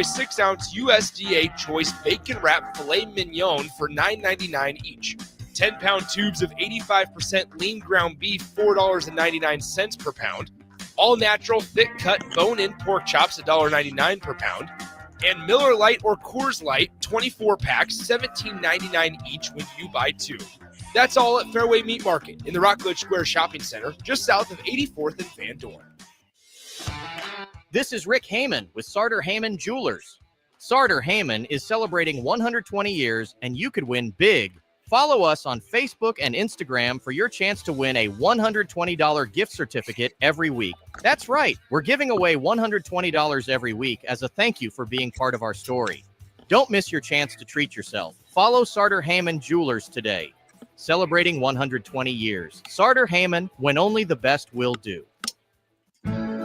6-ounce USDA choice bacon wrap filet mignon for $9.99 each. 10-pound tubes of 85% lean ground beef, $4.99 per pound. All natural, thick cut, bone-in pork chops, $1.99 per pound. And Miller Lite or Coors Light, 24 packs, $17.99 each when you buy two. That's all at Fairway Meat Market in the Rockledge Square Shopping Center, just south of 84th and Van Dorn. This is Rick Heyman with Sartor Heyman Jewelers. Sartor Heyman is celebrating 120 years, and you could win big. Follow us on Facebook and Instagram for your chance to win a $120 gift certificate every week. That's right, we're giving away $120 every week as a thank you for being part of our story. Don't miss your chance to treat yourself. Follow Sartor Heyman Jewelers today. Celebrating 120 years. Sartor Heyman, when only the best will do.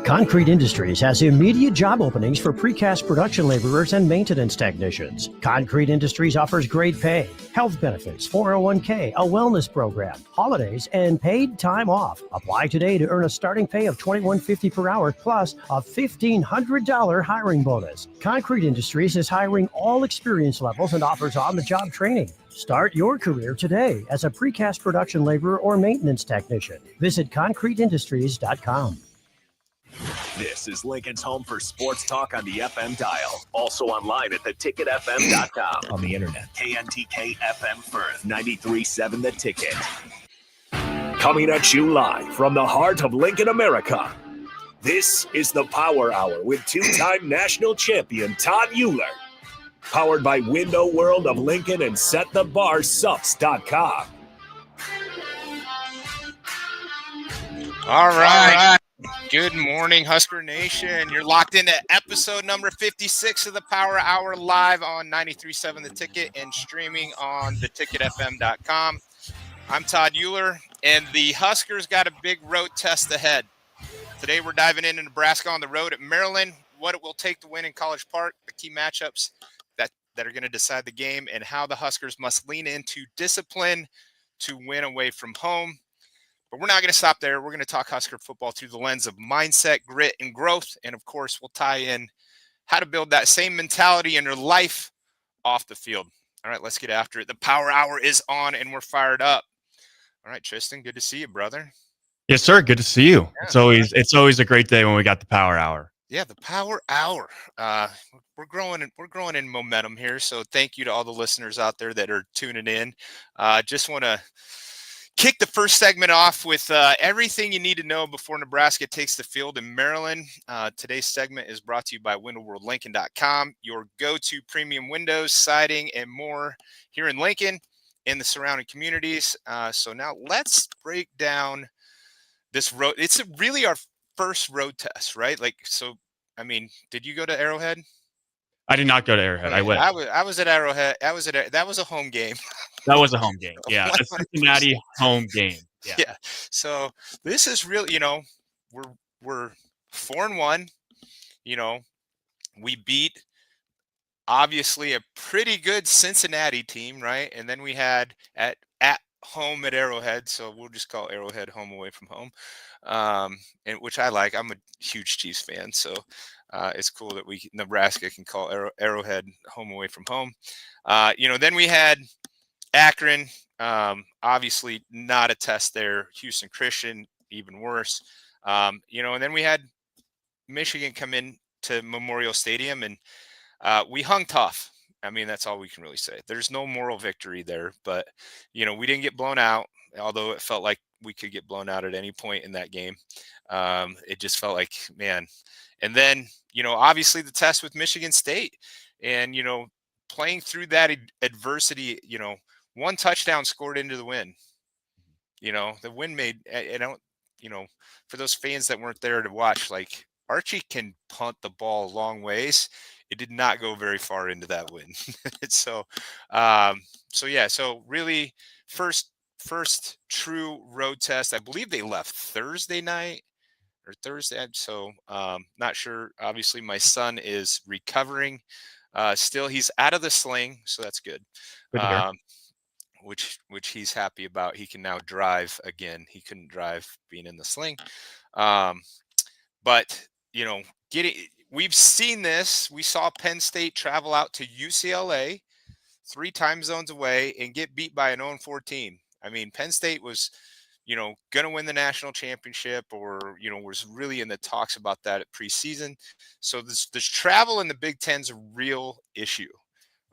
Concrete Industries has immediate job openings for precast production laborers and maintenance technicians. Concrete Industries offers great pay, health benefits, 401k, a wellness program, holidays, and paid time off. Apply today to earn a starting pay of $21.50 per hour plus a $1,500 hiring bonus. Concrete Industries is hiring all experience levels and offers on-the-job training. Start your career today as a precast production laborer or maintenance technician. Visit concreteindustries.com. This is Lincoln's home for sports talk on the FM dial. Also online at theticketfm.com. On the internet. KNTK FM Firth, 93.7 The Ticket. Coming at you live from the heart of Lincoln, America. This is the Power Hour with two-time national champion Todd Uhlir. Powered by Window World of Lincoln and SetTheBarSups.com. All right. Good morning, Husker Nation. You're locked into episode number 56 of the Power Hour live on 93.7 The Ticket and streaming on theticketfm.com. I'm Todd Uhlir, and the Huskers got a big road test ahead. Today we're diving into Nebraska on the road at Maryland, what it will take to win in College Park, the key matchups that are going to decide the game, and how the Huskers must lean into discipline to win away from home. But we're not going to stop there. We're going to talk Husker football through the lens of mindset, grit, and growth. And, of course, we'll tie in how to build that same mentality in your life off the field. All right, let's get after it. The Power Hour is on, and we're fired up. All right, Tristan, good to see you, brother. Yes, sir. Good to see you. Yeah. It's always a great day when we got the Power Hour. Yeah, the Power Hour. We're growing in momentum here. So thank you to all the listeners out there that are tuning in. Just want to kick the first segment off with everything you need to know before Nebraska takes the field in Maryland. Today's segment is brought to you by WindowWorldLincoln.com, your go-to premium windows, siding, and more here in Lincoln and the surrounding communities. So now let's break down this road. It's really our first road test, right? Did you go to Arrowhead? I did not go to Arrowhead. I went. I was at Arrowhead. That was a home game. That was a home game. Yeah, a Cincinnati home game. Yeah. So this is really, we're 4-1. We beat obviously a pretty good Cincinnati team, right? And then we had at home at Arrowhead, so we'll just call Arrowhead home away from home, and which I like. I'm a huge Chiefs fan, so it's cool that Nebraska can call Arrowhead home away from home. Then we had Akron, obviously not a test there. Houston Christian, even worse. And then we had Michigan come in to Memorial Stadium, and we hung tough. I mean, that's all we can really say. There's no moral victory there, but, we didn't get blown out, although it felt like we could get blown out at any point in that game. It just felt like, man. And then, obviously the test with Michigan State and, playing through that adversity, one touchdown scored into the win. The win made, for those fans that weren't there to watch, like Archie can punt the ball a long ways. It did not go very far into that win. So really first true road test. I believe they left Thursday night or Thursday. So not sure. Obviously my son is recovering. Still he's out of the sling. So that's good. Which he's happy about. He can now drive again. He couldn't drive being in the sling. But we've seen this. We saw Penn State travel out to UCLA, 3 time zones away, and get beat by an 0-4 team. I mean, Penn State was, going to win the national championship, or, was really in the talks about that at preseason. So this travel in the Big Ten's a real issue.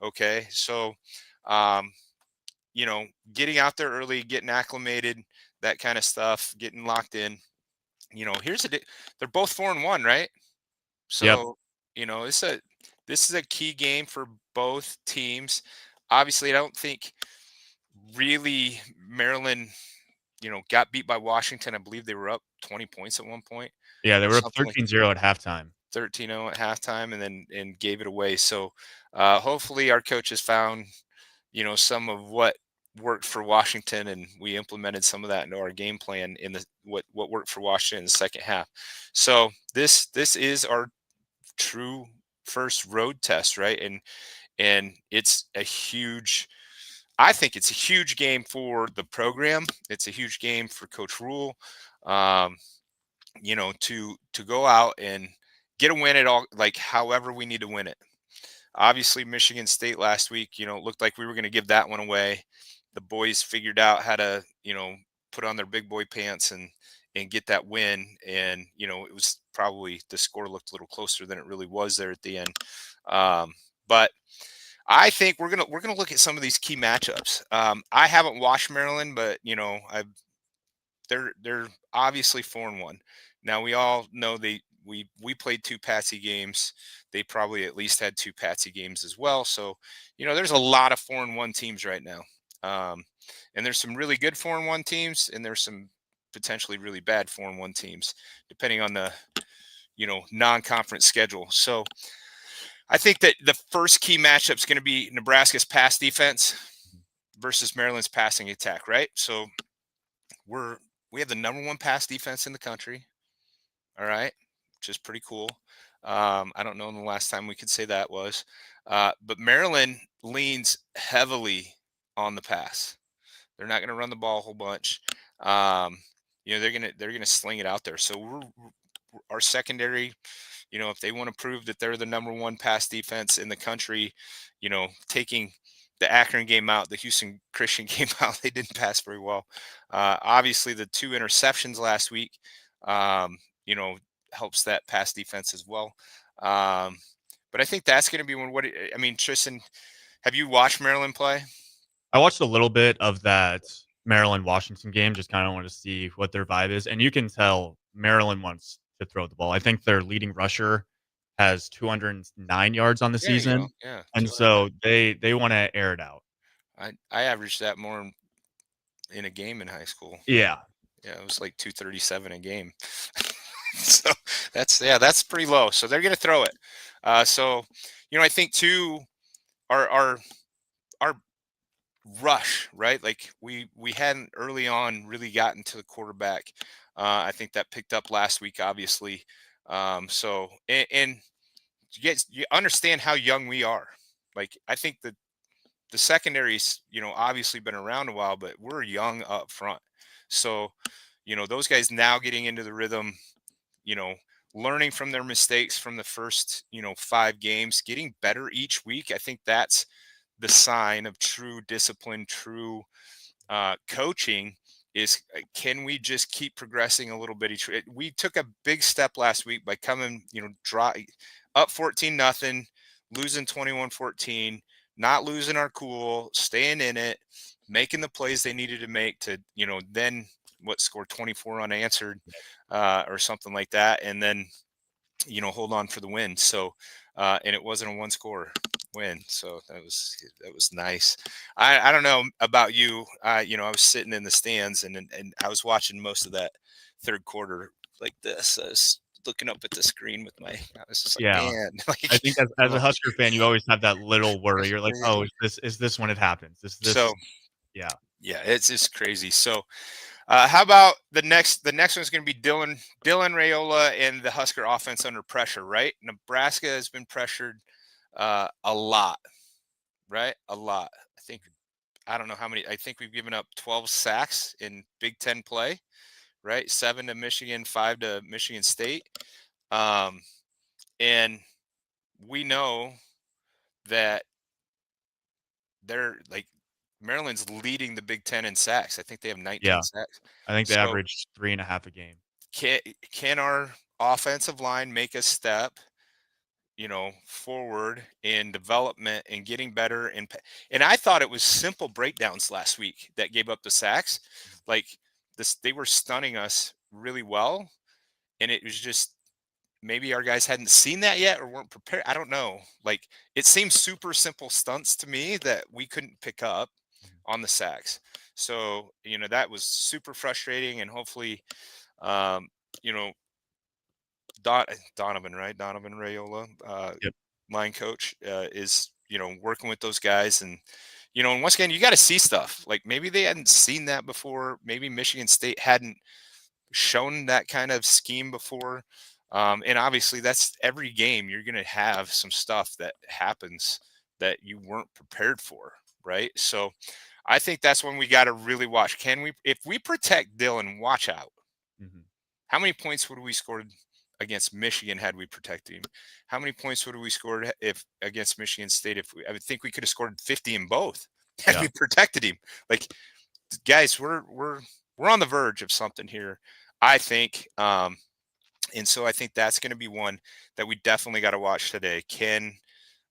Okay. So, um, getting out there early, getting acclimated, that kind of stuff, getting locked in. They're both 4-1, right? Yep. So, this is a key game for both teams. Obviously, I don't think really Maryland, got beat by Washington. I believe they were up 20 points at one point Yeah, they or were up something like 13-0 at halftime. 13-0 at halftime, and gave it away. So hopefully our coaches found, some of what worked for Washington, and we implemented some of that into our game plan in the what worked for Washington in the second half. So this is our true first road test, right? And it's a huge, I think it's a huge game for the program. It's a huge game for Coach Rule. Um, to go out and get a win at all, like however we need to win it. Obviously, Michigan State last week, it looked like we were going to give that one away. The boys figured out how to, put on their big boy pants and get that win. And it was probably, the score looked a little closer than it really was there at the end. But I think we're gonna look at some of these key matchups. I haven't watched Maryland, but they're obviously 4-1. Now we all know we played 2 Patsy games. They probably at least had 2 Patsy games as well. So, there's a lot of 4-1 teams right now. And there's some really good 4-1 teams, and there's some potentially really bad 4-1 teams, depending on the, non-conference schedule. So I think that the first key matchup is going to be Nebraska's pass defense versus Maryland's passing attack, right? So we have the number 1 pass defense in the country. All right, which is pretty cool. I don't know when the last time we could say that was, but Maryland leans heavily on the pass. They're not going to run the ball a whole bunch. They're gonna sling it out there. So our secondary, if they want to prove that they're the number 1 pass defense in the country, taking the Akron game out, the Houston Christian game out, they didn't pass very well. Obviously, the 2 interceptions last week, helps that pass defense as well. But I think that's going to be one. Tristan, have you watched Maryland play? I watched a little bit of that Maryland Washington game, just kind of wanted to see what their vibe is. And you can tell Maryland wants to throw the ball. I think their leading rusher has 209 yards on the There you go. season. Yeah. And so they want to air it out. I averaged that more in a game in high school. Yeah. Yeah, it was like 237 a game. So that's pretty low. So they're going to throw it. I think too, our rush, right? Like we hadn't early on really gotten to the quarterback. I think that picked up last week, obviously. And you understand how young we are. Like I think that the secondary's, obviously been around a while, but we're young up front. So, those guys now getting into the rhythm, learning from their mistakes from the first, 5 games, getting better each week. I think that's the sign of true discipline, true coaching is, can we just keep progressing a little bit we took a big step last week by coming, up 14-0, losing 21-14, not losing our cool, staying in it, making the plays they needed to make to, then score 24 unanswered or something like that. And then, hold on for the win. So, and it wasn't a 1-score win. So that was nice. I don't know about you. I was sitting in the stands and I was watching most of that third quarter like this. I was looking up at the screen with I was just like, man. Like, I think as a Husker fan, you always have that little worry. You're like, oh, is this when it happens? So, yeah. Yeah, it's just crazy. So how about the next one's going to be Dylan Raiola and the Husker offense under pressure, right? Nebraska has been pressured a lot, right? A lot. I don't know how many. I think we've given up 12 sacks in Big Ten play, right? 7 to Michigan, 5 to Michigan State. And we know that they're like Maryland's leading the Big Ten in sacks. I think they have 19 Yeah, sacks. I think they So averaged 3.5 a game. can can our offensive line make a step, forward in development and getting better? And I thought it was simple breakdowns last week that gave up the sacks. Like this, they were stunning us really well, and it was just maybe our guys hadn't seen that yet or weren't prepared. I don't know. Like it seems super simple stunts to me that we couldn't pick up on the sacks. So, that was super frustrating, and hopefully, um, you know, Donovan, right? Donovan Rayola, Yep. line coach, is, working with those guys. And once again, you got to see stuff. Like maybe they hadn't seen that before. Maybe Michigan State hadn't shown that kind of scheme before. And obviously, that's every game. You're going to have some stuff that happens that you weren't prepared for, right? So I think that's when we got to really watch. If we protect Dylan, watch out. Mhm. How many points would we scored against Michigan had we protected him? How many points would we scored if against Michigan State? I would think we could have scored 50 in both had Yeah. we protected him. Like, guys, we're on the verge of something here, I think. And so I think that's going to be one that we definitely got to watch today. Can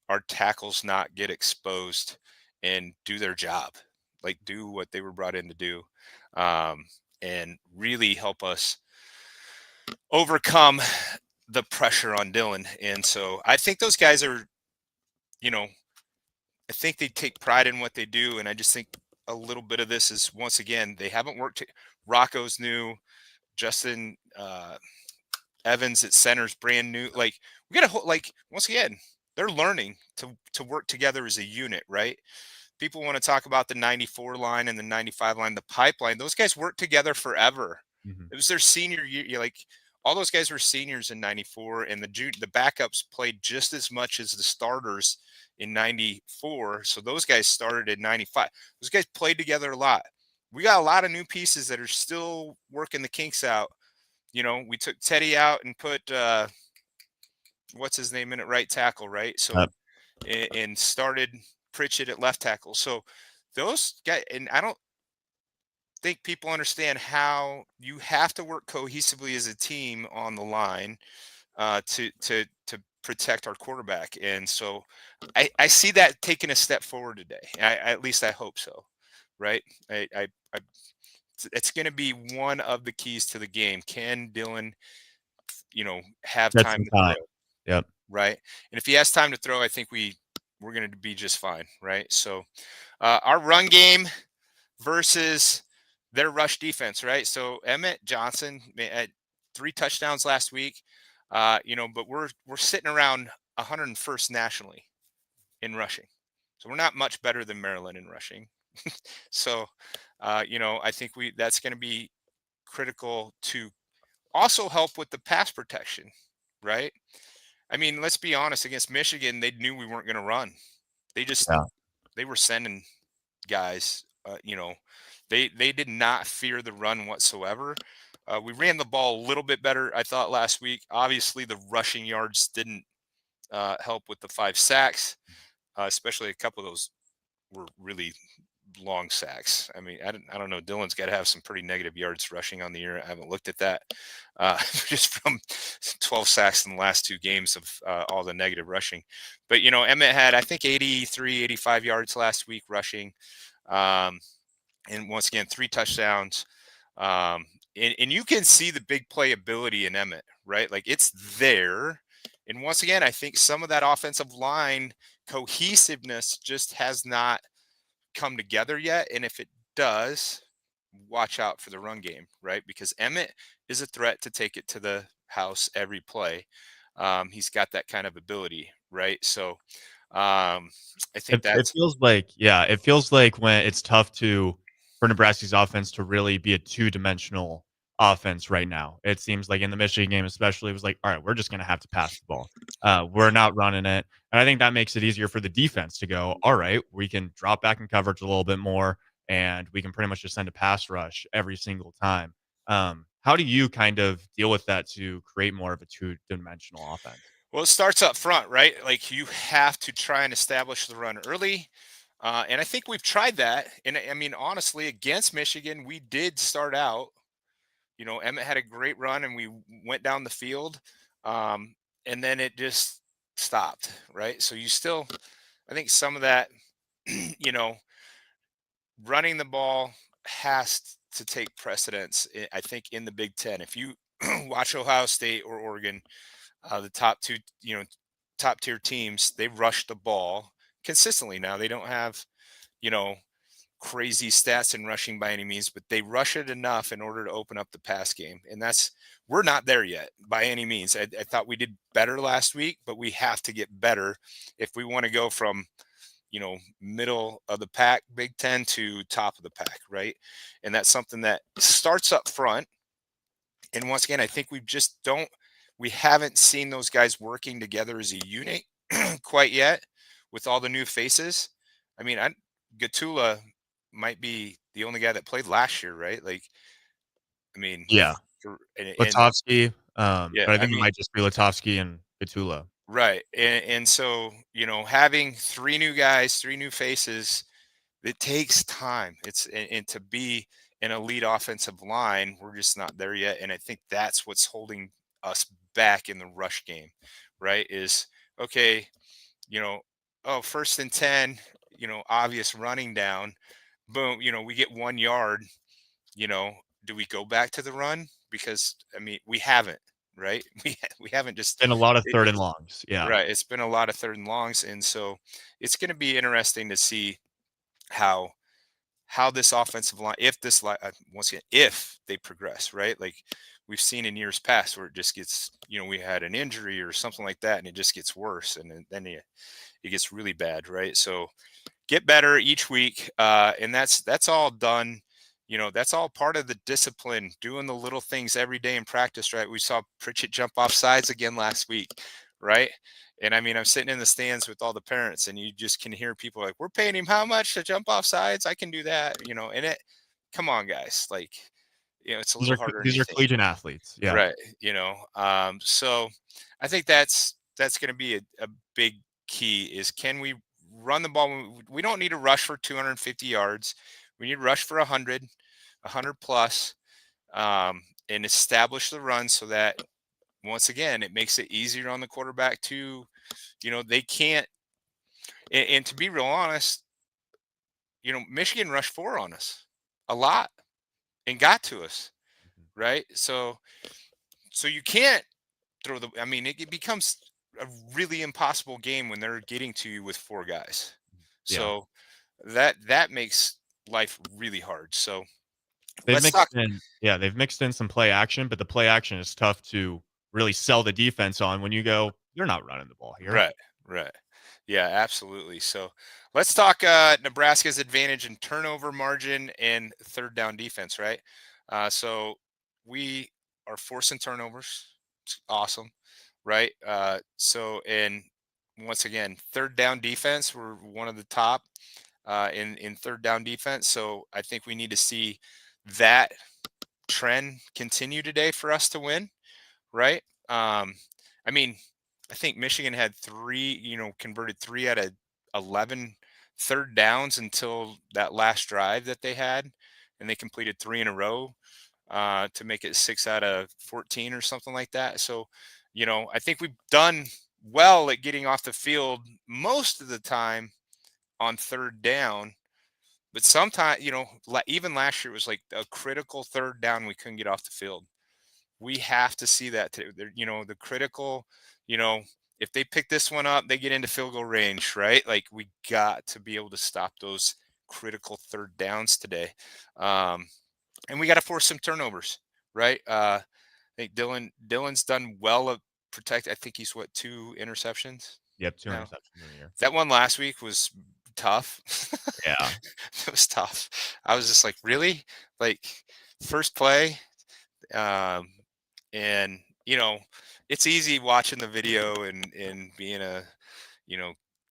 our tackles not get exposed and do their job, like do what they were brought in to do, and really help us overcome the pressure on Dylan? And so I think those guys are, I think they take pride in what they do. And I just think a little bit of this is, once again, they haven't worked. Rocco's new. Justin Evans at center's brand new. Like we got to, like, once again, they're learning to work together as a unit, right? People want to talk about the 94 line and the 95 line, the pipeline. Those guys worked together forever. Mhm. It was their senior year. Like all those guys were seniors in 94, and the backups played just as much as the starters in 94. So those guys started in 95. Those guys played together a lot. We got a lot of new pieces that are still working the kinks out. We took Teddy out and put what's his name in at right tackle, right? So Yep. and started Pritchett at left tackle. So those guys, and I don't think people understand how you have to work cohesively as a team on the line, to protect our quarterback. And so I see that taking a step forward today. At least I hope so, right? I it's going to be one of the keys to the game. Can Dylan, have That's time some to time. throw, Yep. right? And if he has time to throw, I think we're going to be just fine, right? So our run game versus their rush defense, right? So Emmett Johnson had 3 touchdowns last week, but we're sitting around 101st nationally in rushing, so we're not much better than Maryland in rushing. So, I think that's going to be critical to also help with the pass protection, right? I mean, let's be honest. Against Michigan, they knew we weren't going to run. They just Yeah. they were sending guys. They did not fear the run whatsoever. We ran the ball a little bit better, I thought, last week. Obviously, the rushing yards didn't help with the 5 sacks, especially a couple of those were really long sacks. I mean, I don't know. Dylan's got to have some pretty negative yards rushing on the year. I haven't looked at that, just from 12 sacks in the last 2 games of all the negative rushing. But, Emmett had, I think, 83, 85 yards last week rushing. And once again, 3 touchdowns. And you can see the big playability in Emmett, right? Like it's there. And once again, I think some of that offensive line cohesiveness just has not come together yet. And if it does, watch out for the run game, right? Because Emmett is a threat to take it to the house every play. He's got that kind of ability, right? So I think It that's feels like, when it's tough for Nebraska's offense to really be a two-dimensional offense right now. It seems like in the Michigan game especially, it was like, "All right, we're just gonna have to pass the ball. We're not running it." And I think that makes it easier for the defense to go, "All right, we can drop back in coverage a little bit more, and we can pretty much just send a pass rush every single time." How do you kind of deal with that to create more of a two-dimensional offense? Well, it starts up front, right? Like you have to try and establish the run early. And I think we've tried that. And I mean, honestly, against Michigan, we did start out. Emmett had a great run and we went down the field. Um, and then it just stopped, right? So you still, I think some of that, you know, running the ball has to take precedence, I think, in the Big Ten. If you watch Ohio State or Oregon, the top two, top tier teams, they rush the ball consistently. Now they don't have, you know, crazy stats in rushing by any means, but they rush it enough in order to open up the pass game. And we're not there yet by any means. I thought we did better last week, but we have to get better if we want to go from, middle of the pack, Big Ten, to top of the pack, right? And that's something that starts up front. And once again, I think we haven't seen those guys working together as a unit quite yet with all the new faces. I mean, Gatula might be the only guy that played last year, right? Like, I mean, Yeah. and Latovsky, yeah, but I I think it mean, might just be Latovsky and Gatula. right. And so, having three new guys, three new faces, it takes time. And to be an elite offensive line, we're just not there yet. And I think that's what's holding us back in the rush game, right? Is okay, you know, oh, 1st and 10, obvious running down, boom, we get 1 yard, you know, do we go back to the run? Because I mean, we haven't, right? We haven't just And a lot of it, third and it's longs. Yeah. right. It's been a lot of third and longs, and so it's going to be interesting to see how this offensive line, if this line, once again, if they progress, right? Like we've seen in years past where it just gets, we had an injury or something like that, and it just gets worse, and then it gets really bad, right? So get better each week, and that's all done. That's all part of the discipline, doing the little things every day in practice, right? We saw Pritchett jump off sides again last week, right? And I mean, I'm sitting in the stands with all the parents, and you just can hear people like, "We're paying him how much to jump off sides? I can do that," And come on, guys, like, it's a These little are harder than these you are think, collegiate athletes. Yeah. right? So I think that's going to be a big key is, can we run the ball? We don't need to rush for 250 yards. We need to rush for 100 plus, and establish the run so that, once again, it makes it easier on the quarterback to, they can't. And to be real honest, Michigan rushed 4 on us a lot and got to us, right? So you can't throw I mean, it becomes a really impossible game when they're getting to you with 4 guys. Yeah. So that makes life really hard. So They've let's talk. mixed in some play action, but the play action is tough to really sell the defense on when you go, "You're not running the ball here." Right, right. Yeah, absolutely. So let's talk Nebraska's advantage in turnover margin and third down defense, right? So we are forcing turnovers. It's awesome, right? And once again, third down defense, we're one of the top in third down defense. So I think we need to see that trend continue today for us to win, right? I mean, I think Michigan had converted 3 out of 11 third downs until that last drive that they had, and they completed 3 in a row to make it 6 out of 14 or something like that. So, I think we've done well at getting off the field most of the time on third down. But sometimes, even last year it was like a critical third down we couldn't get off the field. We have to see that too. The critical, you know, if they pick this one up, they get into field goal range, right? Like we got to be able to stop those critical third downs today. And we got to force some turnovers, right? I think Dylan's done well at protect. I think he's 2 interceptions Yep, 2 now. interceptions in a year. That one last week was tough. Yeah. It was tough. I was just like, really? Like first play, um, and it's easy watching the video and being a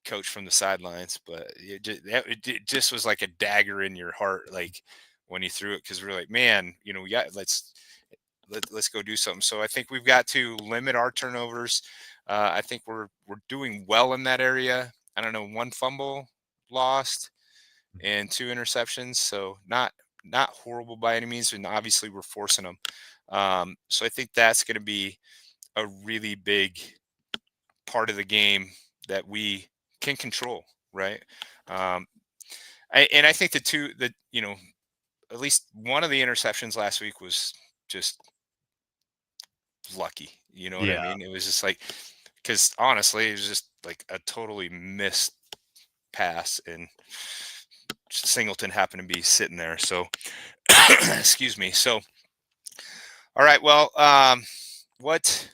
coach from the sidelines, but it just was like a dagger in your heart, like when you threw it, because we're like, man, let's go do something. So I think we've got to limit our turnovers. I think we're doing well in that area. I don't know, 1 fumble lost and 2 interceptions, so not horrible by any means, and obviously we're forcing them. So I think that's going to be a really big part of the game that we can control, right? And I think at least one of the interceptions last week was just lucky. You know what I mean? It was just like, because honestly, it was just like a totally missed pass, and Singleton happened to be sitting there. So, excuse me. So, all right. Well, what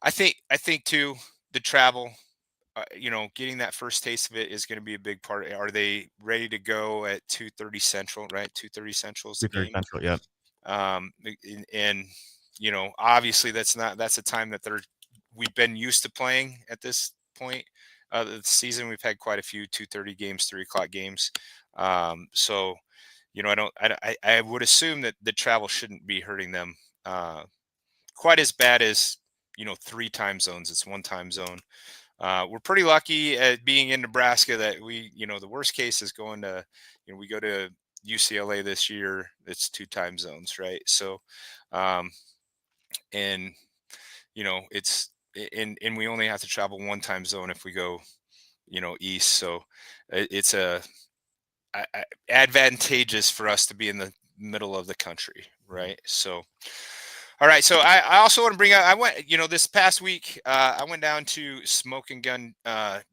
I think too, the travel, getting that first taste of it is going to be a big part. Are they ready to go at 2:30 Central? Right, 2:30 Central is the 2:30 game. Central, yeah. And obviously that's a time that we've been used to playing at this point of the season. We've had quite a few 2:30 games, 3 o'clock games. So I would assume that the travel shouldn't be hurting them quite as bad as 3 time zones. It's 1 time zone. We're pretty lucky at being in Nebraska that the worst case is going to, we go to UCLA this year. It's 2 time zones, right? So, and it's and we only have to travel 1 time zone if we go, east. So it's advantageous for us to be in the middle of the country, right? So. All right, so I also want to bring up. I went, this past week, I went down to Smoke and Gun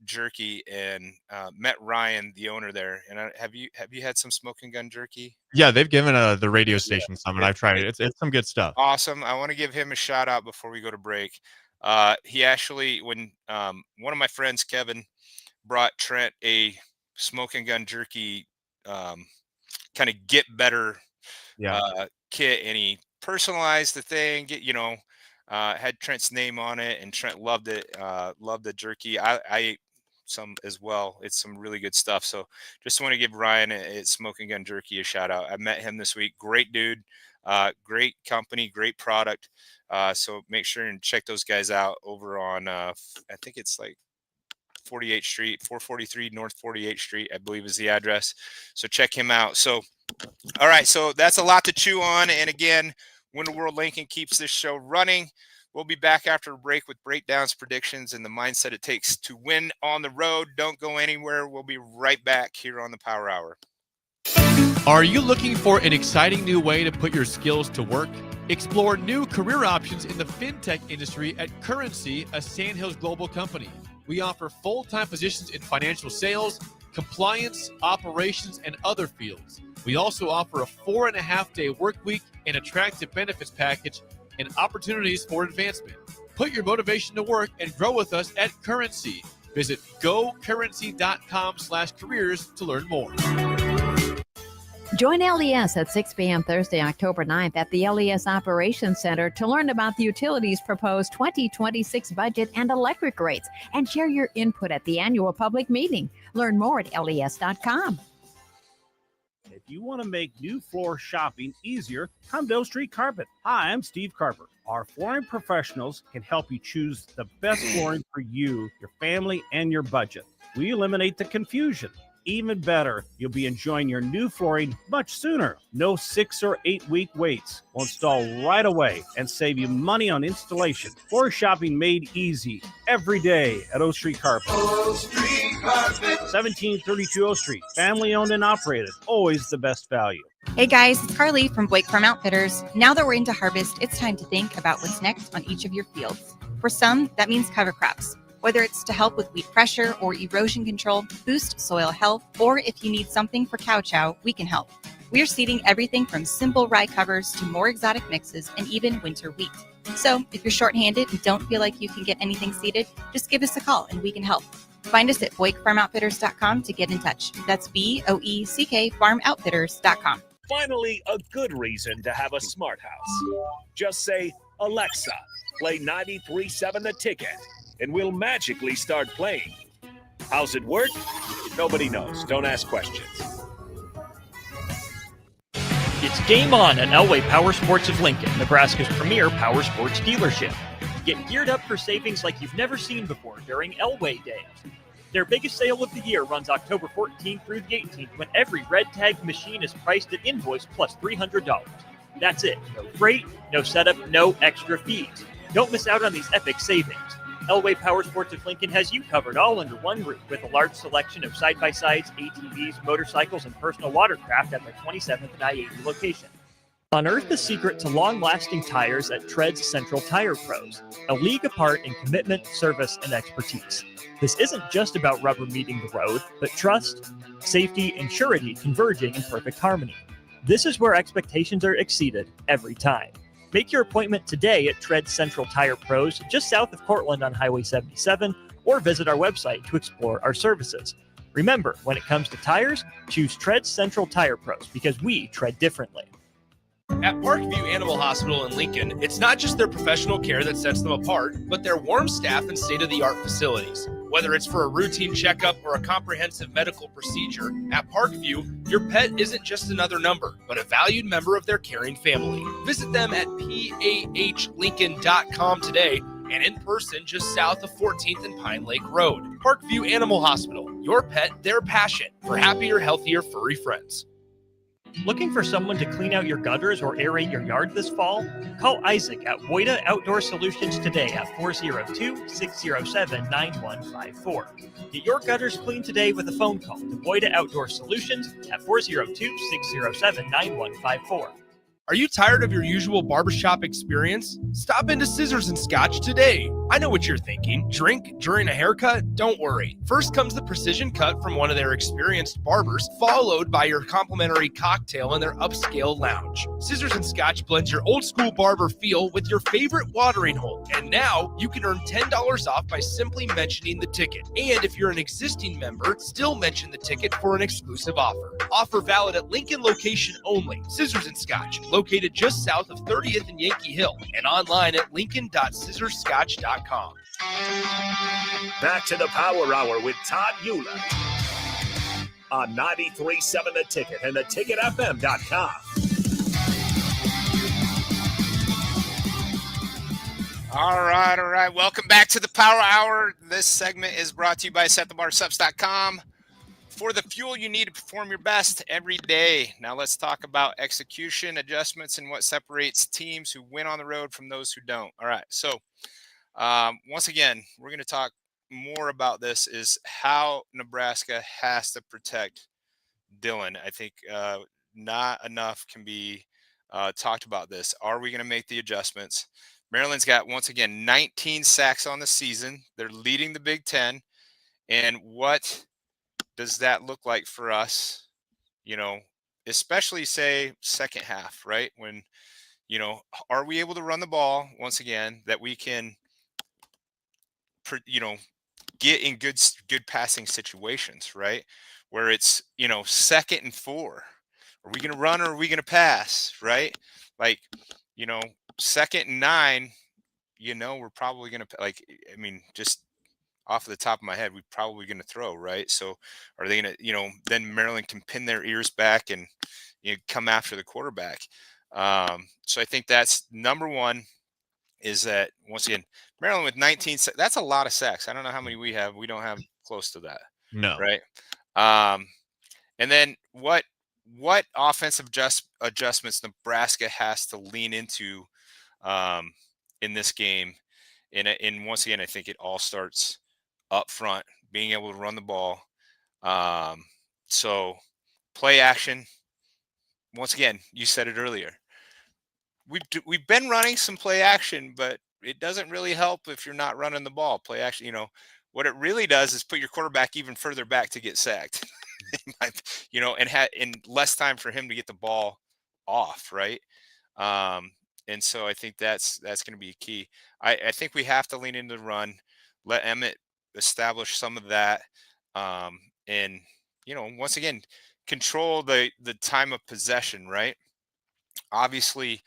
Jerky and met Ryan, the owner there. And have you had some Smoke and Gun Jerky? Yeah, they've given the radio station some, and I've tried it. It's some good stuff. Awesome. I want to give him a shout out before we go to break. He actually, when one of my friends, Kevin, brought Trent a Smoke and Gun Jerky kind of get better kit, and he personalized the thing, had Trent's name on it, and Trent loved it. Loved the jerky. I ate some as well. It's some really good stuff. So just want to give Ryan at Smoke and Gun Jerky a shout out. I met him this week. Great dude. Great company, great product. So make sure and check those guys out over on I think it's like 48th Street, 443 North 48th Street, I believe is the address. So check him out. So all right, so that's a lot to chew on. And again, Winter World Lincoln keeps this show running. We'll be back after a break with breakdowns, predictions, and the mindset it takes to win on the road. Don't go anywhere. We'll be right back here on the Power Hour. Are you looking for an exciting new way to put your skills to work? Explore new career options in the fintech industry at Currency, a Sandhills Global company. We offer full-time positions in financial sales, compliance, operations, and other fields. We also offer a 4.5-day work week, an attractive benefits package, and opportunities for advancement. Put your motivation to work and grow with us at Currency. Visit gocurrency.com/careers to learn more. Join LES at 6 p.m. Thursday, October 9th at the LES Operations Center to learn about the utilities' proposed 2026 budget and electric rates, and share your input at the annual public meeting. Learn more at les.com. If you want to make new floor shopping easier, come to O Street Carpet. Hi, I'm Steve Carper. Our flooring professionals can help you choose the best flooring for you, your family, and your budget. We eliminate the confusion. Even better, you'll be enjoying your new flooring much sooner. No 6 or 8 week waits. We'll install right away and save you money on installation. Floor shopping made easy every day at O Street Carpet. O Street Carpet. 1732 O Street. Family owned and operated. Always the best value. Hey guys, it's Carly from Blake Farm Outfitters. Now that we're into harvest, it's time to think about what's next on each of your fields. For some, that means cover crops. Whether it's to help with weed pressure or erosion control, boost soil health, or if you need something for cow chow, we can help. We're seeding everything from simple rye covers to more exotic mixes and even winter wheat. So if you're shorthanded and don't feel like you can get anything seeded, just give us a call and we can help. Find us at BoykeFarmOutfitters.com to get in touch. That's BOECK FarmOutfitters.com. Finally, a good reason to have a smart house. Just say, Alexa, play 93.7 The Ticket, and we'll magically start playing. How's it work? Nobody knows. Don't ask questions. It's game on at Elway Power Sports of Lincoln, Nebraska's premier power sports dealership. Get geared up for savings like you've never seen before during Elway Days. Their biggest sale of the year runs October 14th through the 18th when every red tag machine is priced at invoice plus $300. That's it. No freight, no setup, no extra fees. Don't miss out on these epic savings. Elway Powersports of Lincoln has you covered all under one roof with a large selection of side-by-sides, ATVs, motorcycles, and personal watercraft at their 27th and I-80 location. Unearth the secret to long-lasting tires at Tread's Central Tire Pros, a league apart in commitment, service, and expertise. This isn't just about rubber meeting the road, but trust, safety, and surety converging in perfect harmony. This is where expectations are exceeded every time. Make your appointment today at Tread Central Tire Pros, just south of Cortland on Highway 77, or visit our website to explore our services. Remember, when it comes to tires, choose Tread Central Tire Pros because we tread differently. At Parkview Animal Hospital in Lincoln, it's not just their professional care that sets them apart, but their warm staff and state-of-the-art facilities. Whether it's for a routine checkup or a comprehensive medical procedure, at Parkview, your pet isn't just another number, but a valued member of their caring family. Visit them at pahlincoln.com today and in person just south of 14th and Pine Lake Road. Parkview Animal Hospital, your pet, their passion for happier, healthier, furry friends. Looking for someone to clean out your gutters or aerate your yard this fall? Call Isaac at Woida Outdoor Solutions today at 402-607-9154. Get your gutters clean today with a phone call to Woida Outdoor Solutions at 402-607-9154. Are you tired of your usual barbershop experience? Stop into Scissors and Scotch today. I know what you're thinking. Drink during a haircut? Don't worry. First comes the precision cut from one of their experienced barbers, followed by your complimentary cocktail in their upscale lounge. Scissors and Scotch blends your old school barber feel with your favorite watering hole. And now you can earn $10 off by simply mentioning the ticket. And if you're an existing member, still mention the ticket for an exclusive offer. Offer valid at Lincoln location only. Scissors and Scotch, located just south of 30th and Yankee Hill, and online at lincoln.scissorscotch.com. Back to the Power Hour with Todd Uhlir on 93.7 The Ticket and theticketfm.com. All right. Welcome back to the Power Hour. This segment is brought to you by setthebarsubs.com. For the fuel you need to perform your best every day. Now let's talk about execution, adjustments, and what separates teams who win on the road from those who don't. All right, so once again, we're going to talk more about this is how Nebraska has to protect Dylan. I think not enough can be talked about this. Are we going to make the adjustments? Maryland's got, once again, 19 sacks on the season. They're leading the Big Ten. And what does that look like for us, especially say second half, right? When, are we able to run the ball once again that we can, get in good passing situations, right? Where it's, 2nd and 4. Are we going to run or are we going to pass, right? Like, 2nd and 9, we're probably going to, just off the top of my head, we're probably going to throw, right? So are they going to, then Maryland can pin their ears back and come after the quarterback. So I think that's number one, is that, once again, Maryland with 19, that's a lot of sacks. I don't know how many we have. We don't have close to that. No. Right. And then what offensive adjustments Nebraska has to lean into in this game. And once again, I think it all starts up front, being able to run the ball. So play action. Once again, you said it earlier. We've been running some play action, but it doesn't really help if you're not running the ball. Play action, what it really does is put your quarterback even further back to get sacked, and less time for him to get the ball off, right? And so I think that's going to be key. I think we have to lean into the run, let Emmett establish some of that, and once again, control the time of possession, right? Obviously,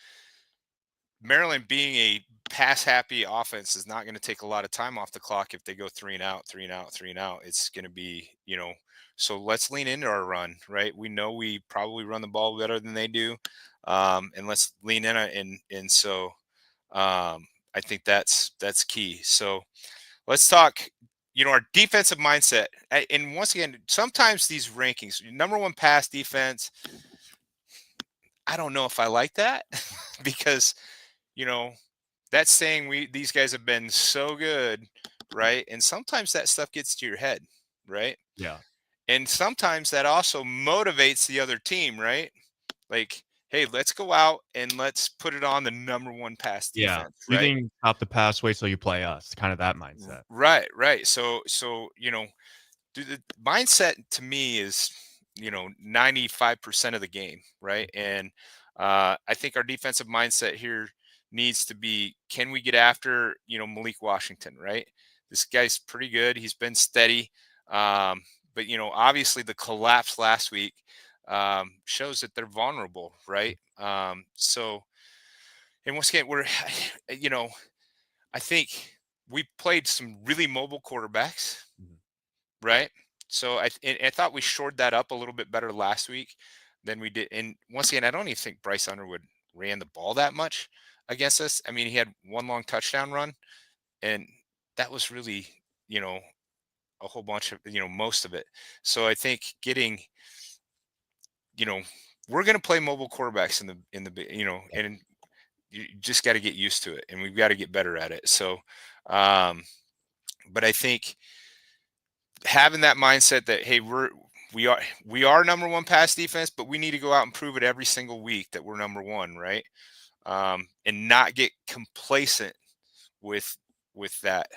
Maryland being a pass-happy offense is not going to take a lot of time off the clock if they go 3 and out. It's going to be, so let's lean into our run, right? We know we probably run the ball better than they do, and let's lean in it. And so I I think that's key. So let's talk, our defensive mindset. And once again, sometimes these rankings, number one pass defense, I don't know if I like that because, that's saying these guys have been so good, right? And sometimes that stuff gets to your head, right? Yeah. And sometimes that also motivates the other team, right? Like, hey, let's go out and let's put it on the number one pass Yeah. defense, You right? think stop the pass, wait till you play us. Kind of that mindset. Right. So the mindset to me is 95% of the game, right? And I think our defensive mindset here needs to be, can we get after Malik Washington, right? This guy's pretty good, he's been steady, but obviously the collapse last week shows that they're vulnerable, right? So, and once again, we're I think we played some really mobile quarterbacks, right? So I thought we shored that up a little bit better last week than we did. And once again, I don't even think Bryce Underwood ran the ball that much against us. I mean, he had one long touchdown run, and that was really, a whole bunch of, most of it. So I think getting, we're going to play mobile quarterbacks and you just got to get used to it, and we've got to get better at it. So, but I think having that mindset that, hey, we are number one pass defense, but we need to go out and prove it every single week that we're number one, right? And not get complacent with that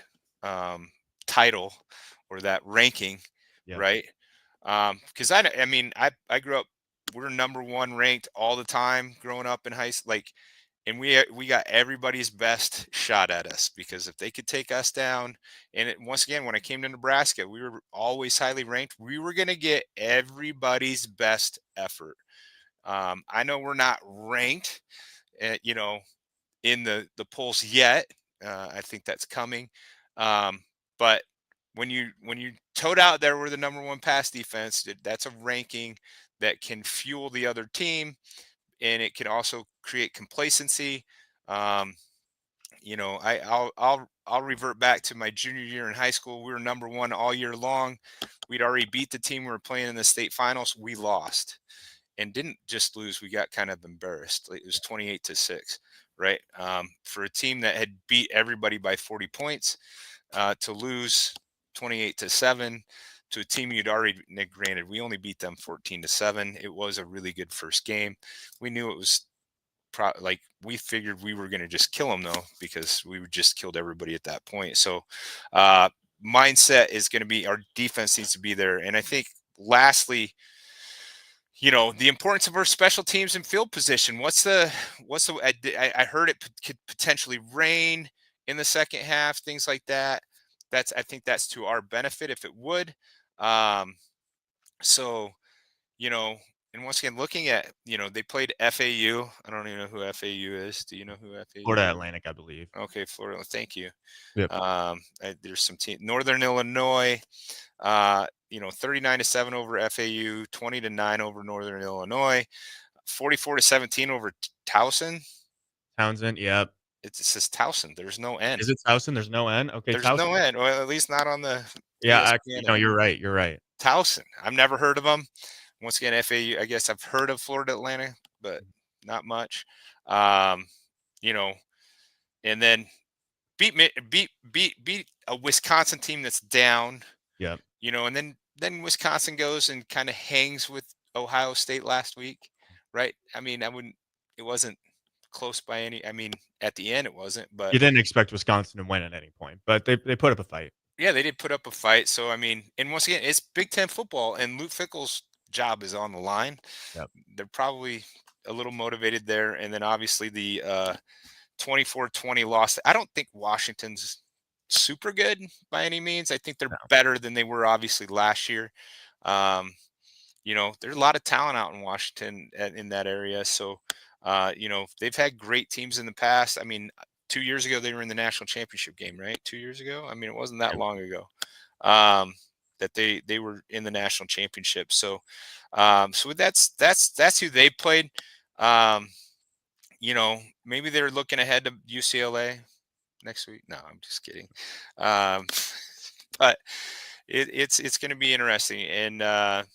title or that ranking, right? Because I grew up, we're number one ranked all the time growing up in high school, and we got everybody's best shot at us, because if they could take us down, and once again, when I came to Nebraska, we were always highly ranked. We were going to get everybody's best effort. I know we're not ranked, in the polls yet. I think that's coming. But when you toed out there, we're the number one pass defense. That's a ranking that can fuel the other team, and it can also create complacency. I'll revert back to my junior year in high school. We were number one all year long. We'd already beat the team we were playing in the state finals. We lost, and didn't just lose. We got kind of embarrassed. It was 28-6, right? For a team that had beat everybody by 40 points, to lose 28-7 to a team you'd already, granted, we only beat them 14-7. It was a really good first game. We knew it was we figured we were going to just kill them, though, because we just killed everybody at that point. So mindset is going to be, our defense needs to be there. And I think lastly, the importance of our special teams and field position. I heard it could potentially rain in the second half, things like that. I think that's to our benefit if it would. So, and once again, looking at, they played FAU. I don't even know who FAU is. Do you know who FAU Florida is? Atlantic, I believe. Okay, Florida. Thank you. Yep. There's some team, Northern Illinois, 39-7 over FAU, 20-9 over Northern Illinois, 44-17 over Towson. Townsend, yep. It says Towson. There's no N. Is it Towson? There's no N? Okay, There's Towson. no N. Well, at least not on the Yeah, ESPN. you're right. You're right. Towson. I've never heard of them. Once again, FAU, I guess I've heard of Florida Atlantic, but not much. And then beat a Wisconsin team that's down. Yeah. And then Wisconsin goes and kind of hangs with Ohio State last week, right? I mean, it wasn't close by any. I mean, at the end it wasn't, but you didn't expect Wisconsin to win at any point, but they put up a fight. Yeah, they did put up a fight. So I mean, and once again, it's Big Ten football, and Luke Fickell's job is on the line. Yep. They're probably a little motivated there, and then obviously the 24-20 loss. I don't think Washington's super good by any means. I think they're better than they were obviously last year. There's a lot of talent out in Washington in that area. So, they've had great teams in the past. I mean, 2 years ago, they were in the national championship game, right? 2 years ago. I mean, it wasn't that long ago that they were in the national championship. So, so that's who they played. Maybe they're looking ahead to UCLA. next week. No, I'm just kidding. But it's going to be interesting, and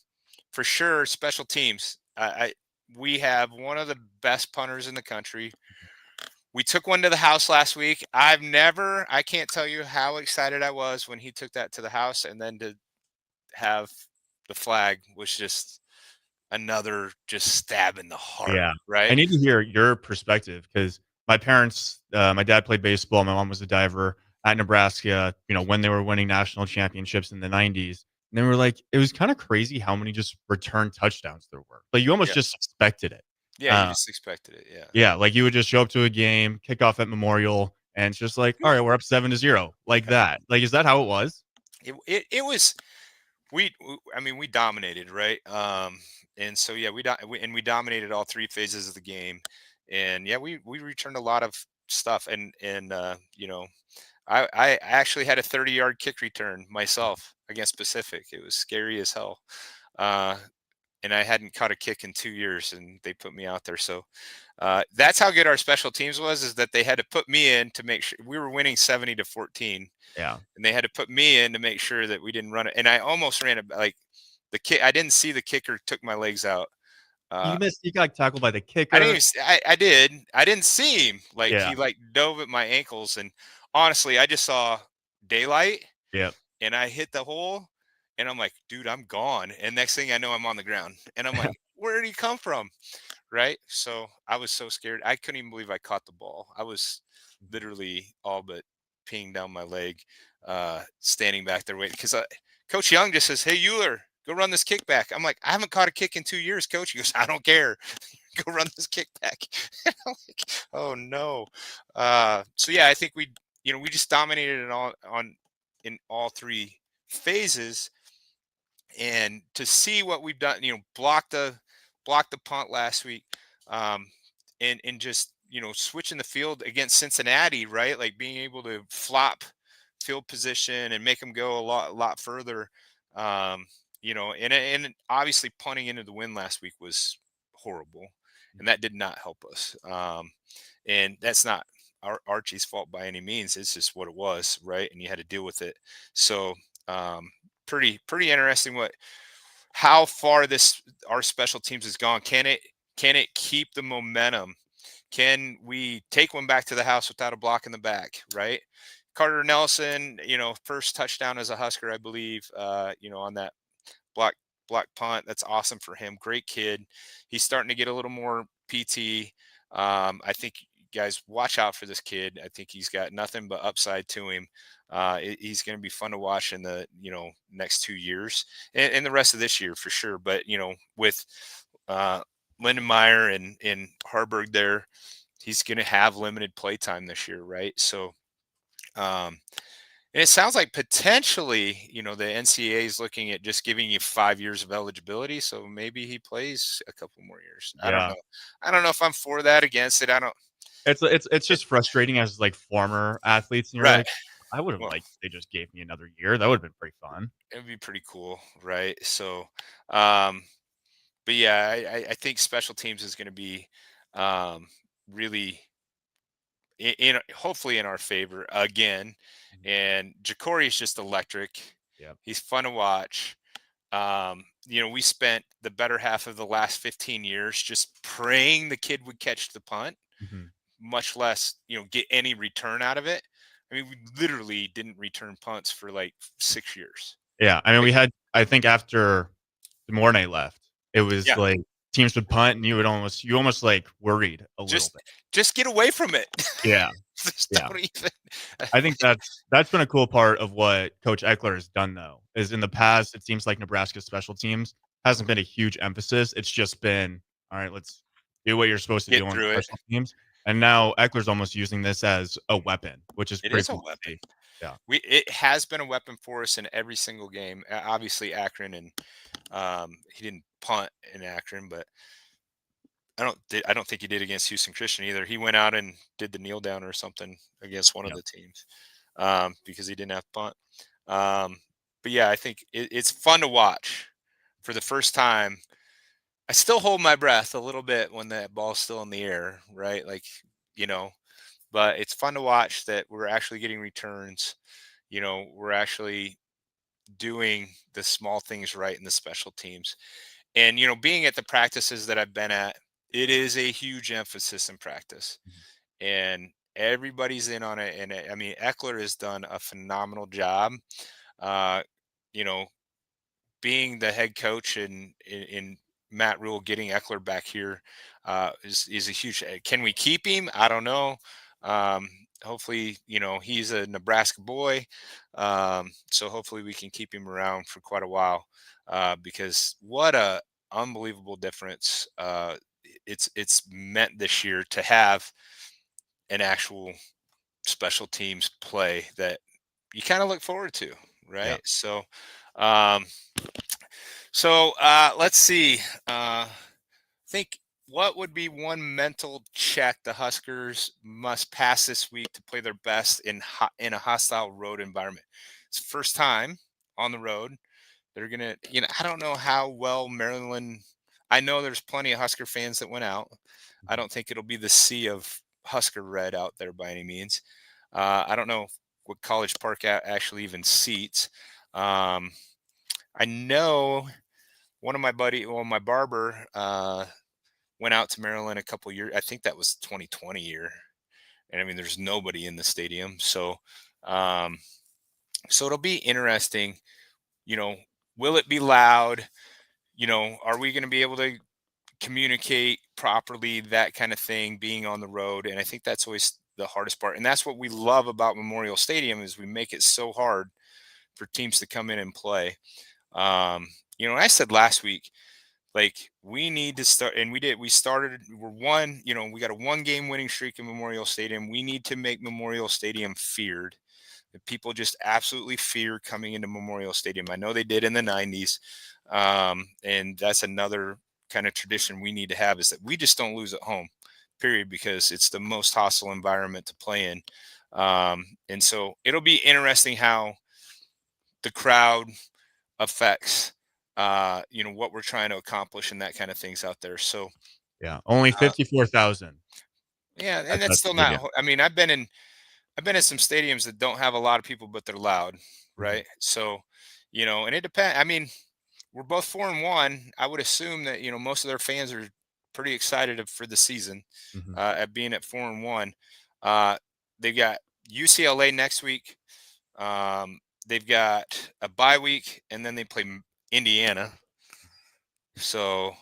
for sure, special teams. We have one of the best punters in the country. We took one to the house last week. I can't tell you how excited I was when he took that to the house, and then to have the flag was just another just stab in the heart, Yeah. I right? need to hear your perspective because my parents, my dad played baseball. My mom was a diver at Nebraska, when they were winning national championships in the 90s. And they were like, it was kind of crazy how many just return touchdowns there were. Like you almost Yeah. just expected it. Yeah, you just expected it. Yeah. Yeah. Like you would just show up to a game, kick off at Memorial, and it's just like, all right, we're up 7-0. Like that. Like, is that how it was? It was I mean we dominated, right? And so yeah, we dominated all three phases of the game, and yeah, we returned a lot of stuff, and I actually had a 30-yard kick return myself against Pacific. It was scary as hell. Uh, and I hadn't caught a kick in 2 years, and they put me out there. So that's how good our special teams was, is that they had to put me in to make sure we were winning 70-14, Yeah. and they had to put me in to make sure that we didn't run it. And I almost ran it, like the kick. I didn't see the kicker took my legs out. You missed. You got tackled by the I didn't kicker. even. I did. I didn't see him. Like Yeah. he like dove at my ankles, and honestly, I just saw daylight, Yep. and I hit the hole, and I'm like, dude, I'm gone. And next thing I know, I'm on the ground, and I'm like, where did he come from? Right. So I was so scared. I couldn't even believe I caught the ball. I was literally all but peeing down my leg, standing back there waiting, because Coach Young just says, "Hey, Uhlir, go run this kickback." I'm like, I haven't caught a kick in 2 years, Coach. He goes, I don't care. Go run this kickback. I'm like, oh no. So yeah, I think we just dominated it in all three phases, and to see what we've done, block the punt last week, um, and just switching the field against Cincinnati, right? Like being able to flop field position and make them go a lot further. And obviously punting into the wind last week was horrible, and that did not help us. And that's not Archie's fault by any means. It's just what it was, right? And you had to deal with it. So pretty interesting how far our special teams has gone. Can it keep the momentum? Can we take one back to the house without a block in the back, right? Carter Nelson, first touchdown as a Husker, I believe, on that block punt. That's awesome for him. Great kid. He's starting to get a little more PT. I think you guys watch out for this kid. I think he's got nothing but upside to him. He's going to be fun to watch in the next 2 years and the rest of this year for sure. But with Lindenmeyer and Harburg there, he's going to have limited play time this year, right? So, and it sounds like potentially, the NCAA is looking at just giving you 5 years of eligibility. So maybe he plays a couple more years. Yeah. I don't know. I don't know if I'm for that, against it. I don't. It's just frustrating as like former athletes, and you're Right. like, I would have liked they just gave me another year. That would have been pretty fun. It would be pretty cool, right? So, but yeah, I think special teams is going to be really hopefully in our favor again. And Ja'Cory is just electric. Yep. He's fun to watch. We spent the better half of the last 15 years just praying the kid would catch the punt, much less, get any return out of it. I mean, we literally didn't return punts for like 6 years. Yeah. I mean, we had, I think after Mornay left, it was like teams would punt and you almost like worried a little bit. Just get away from it. Yeah. Don't even. I think that's been a cool part of what Coach Eckler has done, though, is in the past, it seems like Nebraska's special teams hasn't been a huge emphasis. It's just been, all right, let's do what you're supposed to do on special teams. And now Eckler's almost using this as a weapon, which is pretty cool. A weapon. Yeah. It has been a weapon for us in every single game. Obviously Akron, and he didn't punt in Akron, but I don't think he did against Houston Christian either. He went out and did the kneel down or something against one of the teams because he didn't have punt. But yeah, I think it's fun to watch for the first time. I still hold my breath a little bit when that ball's still in the air, right? Like, but it's fun to watch that we're actually getting returns. We're actually doing the small things right in the special teams. And, being at the practices that I've been at, it is a huge emphasis in practice. And everybody's in on it. And I mean, Eckler has done a phenomenal job. Uh, you know, being the head coach in Matt Rule, getting Eckler back here is a huge. Can we keep him? I don't know. Hopefully, he's a Nebraska boy, so hopefully we can keep him around for quite a while because what a unbelievable difference it's meant this year to have an actual special teams play that you kind of look forward to, right? Yeah. So let's see. Think what would be one mental check the Huskers must pass this week to play their best in a hostile road environment? It's the first time on the road. They're gonna, I don't know how well Maryland. I know there's plenty of Husker fans that went out. I don't think it'll be the sea of Husker red out there by any means. I don't know what College Park actually even seats. I know one of my my barber went out to Maryland a couple years. I think that was 2020 year, and I mean, there's nobody in the stadium, so it'll be interesting. Will it be loud? Are we going to be able to communicate properly? That kind of thing, being on the road, and I think that's always the hardest part. And that's what we love about Memorial Stadium is we make it so hard for teams to come in and play. I said last week, like we need to start, and we did. We started. We got a 1-game winning streak in Memorial Stadium. We need to make Memorial Stadium feared. That people just absolutely fear coming into Memorial Stadium. I know they did in the 90s, and that's another kind of tradition we need to have is that we just don't lose at home, period, because it's the most hostile environment to play in. And so it'll be interesting how the crowd affects what we're trying to accomplish and that kind of things out there. So Yeah, only 54,000. Yeah, and that's still not. I mean, I've been in some stadiums that don't have a lot of people, but they're loud, right? So, and it depends. I mean, we're both 4-1. I would assume that most of their fans are pretty excited for the season at being at 4-1. They've got UCLA next week. They've got a bye week, and then they play Indiana. So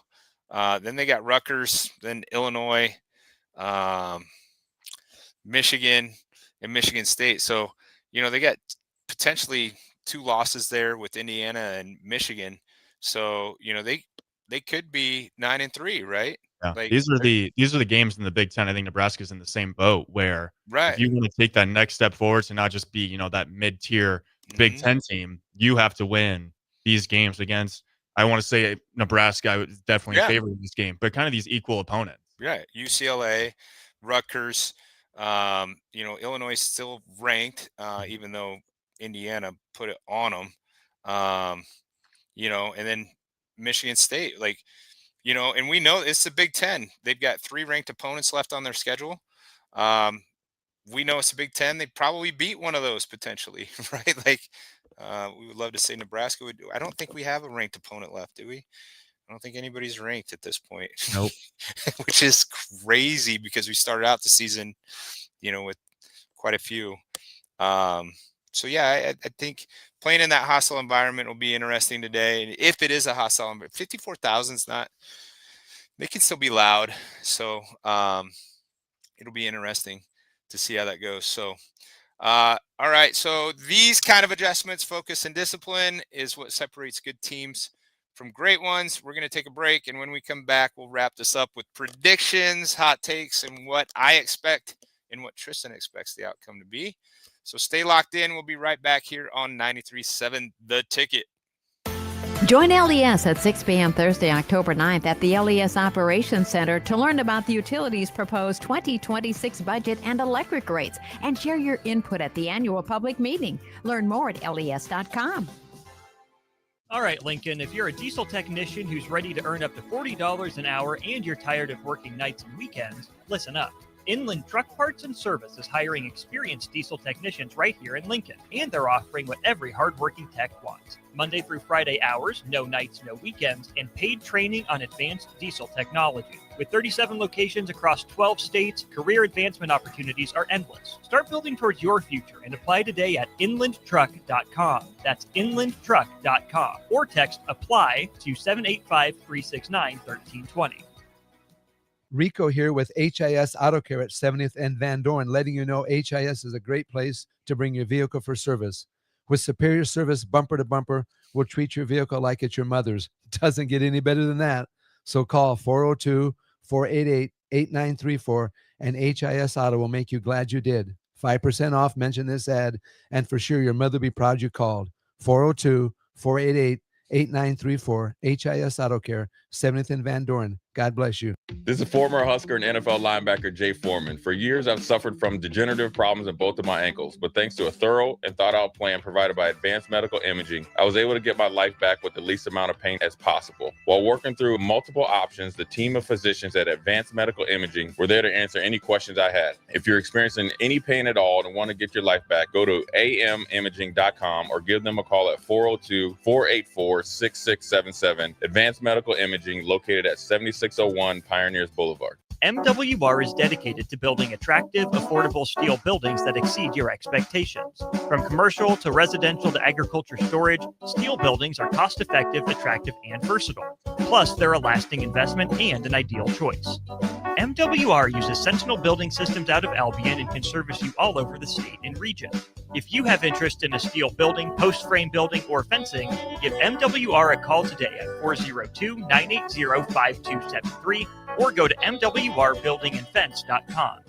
then they got Rutgers, then Illinois, Michigan, and Michigan State. So, they got potentially 2 losses there with Indiana and Michigan. So, they could be 9-3, right? Yeah, Like these are the games in the Big Ten. I think Nebraska's in the same boat where if you want to take that next step forward to not just be, that mid-tier Big Ten team, you have to win these games against, I want to say Nebraska, I was definitely in favor of this game, but kind of these equal opponents. Yeah, UCLA, Rutgers, Illinois is still ranked, even though Indiana put it on them, and then Michigan State, and we know it's the Big Ten. They've got 3 ranked opponents left on their schedule. We know it's the Big Ten. They'd probably beat one of those potentially, right? We would love to say Nebraska would. I don't think we have a ranked opponent left, do we? I don't think anybody's ranked at this point. Nope. Which is crazy because we started out the season, with quite a few. So yeah, I think playing in that hostile environment will be interesting today. And if it is a hostile environment, 54,000 is not. They can still be loud. So it'll be interesting to see how that goes. So. All right. So these kind of adjustments, focus and discipline, is what separates good teams from great ones. We're going to take a break, and when we come back, we'll wrap this up with predictions, hot takes, and what I expect and what Tristan expects the outcome to be. So stay locked in. We'll be right back here on 93.7 The Ticket. Join LES at 6 p.m. Thursday, October 9th at the LES Operations Center to learn about the utilities' proposed 2026 budget and electric rates, and share your input at the annual public meeting. Learn more at les.com. All right, Lincoln, if you're a diesel technician who's ready to earn up to $40 an hour and you're tired of working nights and weekends, listen up. Inland Truck Parts and Service is hiring experienced diesel technicians right here in Lincoln, and they're offering what every hardworking tech wants. Monday through Friday hours, no nights, no weekends, and paid training on advanced diesel technology. With 37 locations across 12 states, career advancement opportunities are endless. Start building towards your future and apply today at inlandtruck.com. That's inlandtruck.com. Or text APPLY to 785-369-1320. Rico here with HIS Auto Care at 70th and Van Dorn, letting you know HIS is a great place to bring your vehicle for service. With superior service bumper to bumper, we'll treat your vehicle like it's your mother's. Doesn't get any better than that. So call 402-488-8934 and HIS Auto will make you glad you did. 5% off, mention this ad, and for sure your mother will be proud you called. 402-488-8934, HIS Auto Care, 70th and Van Dorn. God bless you. This is former Husker and NFL linebacker Jay Foreman. For years, I've suffered from degenerative problems in both of my ankles, but thanks to a thorough and thought-out plan provided by Advanced Medical Imaging, I was able to get my life back with the least amount of pain as possible. While working through multiple options, the team of physicians at Advanced Medical Imaging were there to answer any questions I had. If you're experiencing any pain at all and want to get your life back, go to amimaging.com or give them a call at 402-484-6677. Advanced Medical Imaging, located at 7601 Pioneers Boulevard. MWR is dedicated to building attractive, affordable steel buildings that exceed your expectations. From commercial to residential to agriculture storage, steel buildings are cost-effective, attractive, and versatile. Plus, they're a lasting investment and an ideal choice. MWR uses Sentinel Building Systems out of Albion and can service you all over the state and region. If you have interest in a steel building, post-frame building, or fencing, give MWR a call today at 402-980-5273 or go to mwrbuildingandfence.com.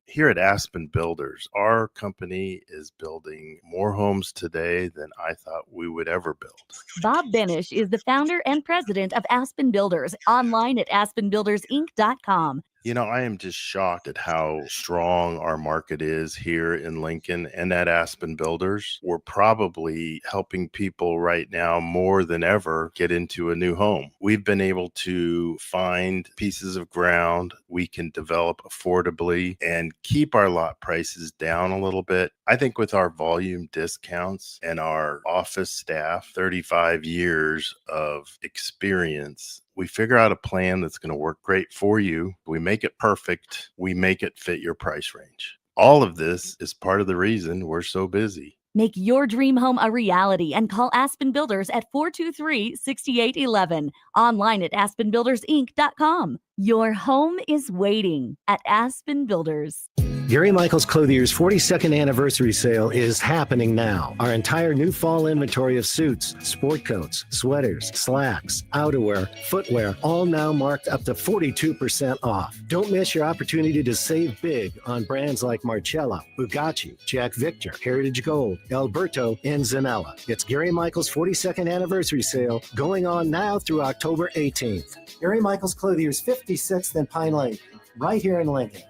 Here at Aspen Builders, our company is building more homes today than I thought we would ever build. Bob Benish is the founder and president of Aspen Builders, online at aspenbuildersinc.com. You know, I am just shocked at how strong our market is here in Lincoln and at Aspen Builders. We're probably helping people right now more than ever get into a new home. We've been able to find pieces of ground we can develop affordably and keep our lot prices down a little bit. I think with our volume discounts and our office staff, 35 years of experience, we figure out a plan that's going to work great for you. We make it perfect. We make it fit your price range. All of this is part of the reason we're so busy. Make your dream home a reality and call Aspen Builders at 423-6811. Online at aspenbuildersinc.com. Your home is waiting at Aspen Builders. Gary Michaels Clothier's 42nd anniversary sale is happening now. Our entire new fall inventory of suits, sport coats, sweaters, slacks, outerwear, footwear, all now marked up to 42% off. Don't miss your opportunity to save big on brands like Marcello, Bugatti, Jack Victor, Heritage Gold, Alberto, and Zanella. It's Gary Michaels' 42nd anniversary sale going on now through October 18th. Gary Michaels Clothier's 56th and Pine Lake, right here in Lincoln.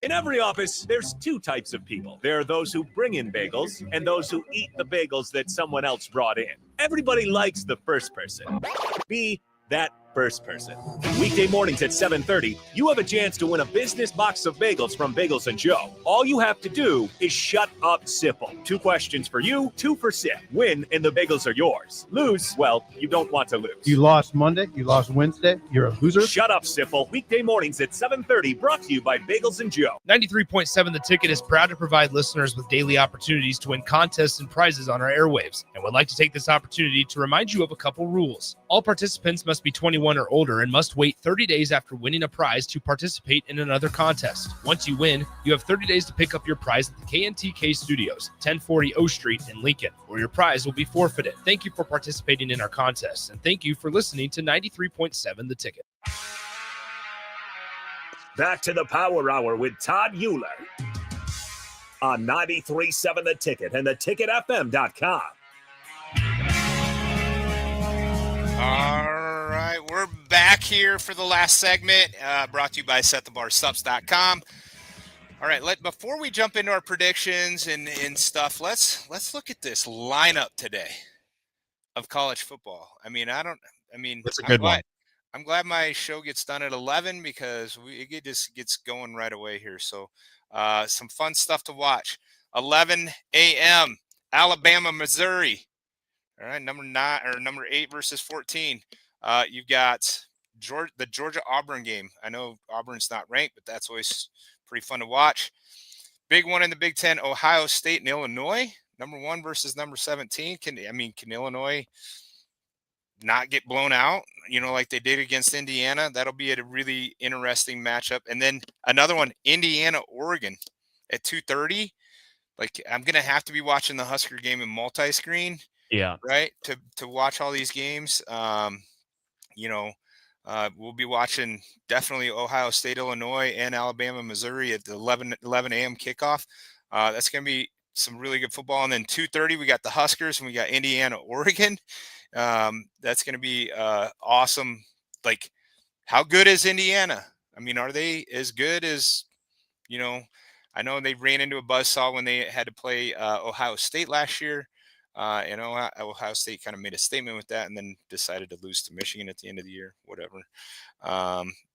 In every office, there's two types of people. There are those who bring in bagels and those who eat the bagels that someone else brought in. Everybody likes the first person. Be that first person. Weekday mornings at 7:30, you have a chance to win a business box of bagels from Bagels & Joe. All you have to do is shut up, Sipple. 2 questions for you, 2 for Sip. Win, and the bagels are yours. Lose, well, you don't want to lose. You lost Monday, you lost Wednesday, you're a loser. Shut up, Sipple. Weekday mornings at 7:30, brought to you by Bagels & Joe. 93.7 The Ticket is proud to provide listeners with daily opportunities to win contests and prizes on our airwaves, and would like to take this opportunity to remind you of a couple rules. All participants must be 21 or older and must wait 30 days after winning a prize to participate in another contest. Once you win, you have 30 days to pick up your prize at the KNTK Studios, 1040 O Street in Lincoln, or your prize will be forfeited. Thank you for participating in our contests, and thank you for listening to 93.7 The Ticket. Back to the Power Hour with Todd Uhlir on 93.7 The Ticket and theticketfm.com. All right, we're back here for the last segment, brought to you by setthebarsups.com. All right, before we jump into our predictions and stuff, let's look at this lineup today of college football. It's a good one. I'm glad my show gets done at 11 because it just gets going right away here. So some fun stuff to watch. 11 a.m. Alabama, Missouri. All right, number 8 versus 14. You've got the Georgia Auburn game. I know Auburn's not ranked, but that's always pretty fun to watch. Big one in the Big Ten: Ohio State and Illinois. Number 1 versus number 17. Can Illinois not get blown out, like they did against Indiana? That'll be a really interesting matchup. And then another one, Indiana, Oregon at 2:30. Like, I'm going to have to be watching the Husker game in multi-screen, Yeah. right, to watch all these games. We'll be watching definitely Ohio State, Illinois, and Alabama, Missouri at the 11 a.m. kickoff. That's going to be some really good football. And then 2:30, we got the Huskers and we got Indiana, Oregon. That's going to be awesome. Like, how good is Indiana? I mean, are they as good as, I know they ran into a buzzsaw when they had to play Ohio State last year. And Ohio State kind of made a statement with that and then decided to lose to Michigan at the end of the year, whatever.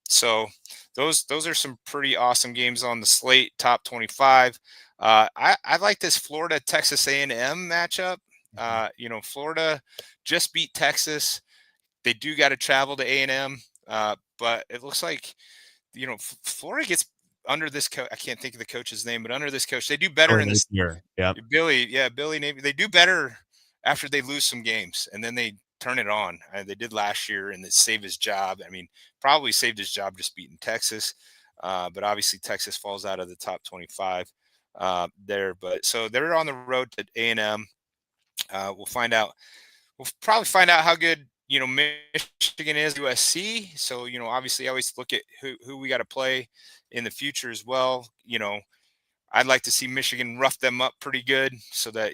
So those are some pretty awesome games on the slate, top 25. I like this Florida Texas A&M matchup. Florida just beat Texas. They do got to travel to A&M, but it looks like, Florida gets under this coach. I can't think of the coach's name, but under this coach, they do better in this year. Yeah. Billy Navy. They do better after they lose some games, and then they turn it on. They did last year, and it saved his job. I mean, probably saved his job just beating Texas, but obviously Texas falls out of the top 25 there. But so they're on the road to A&M. We'll find out. We'll probably find out how good Michigan is, USC. So obviously, I always look at who we got to play in the future as well. I'd like to see Michigan rough them up pretty good so that,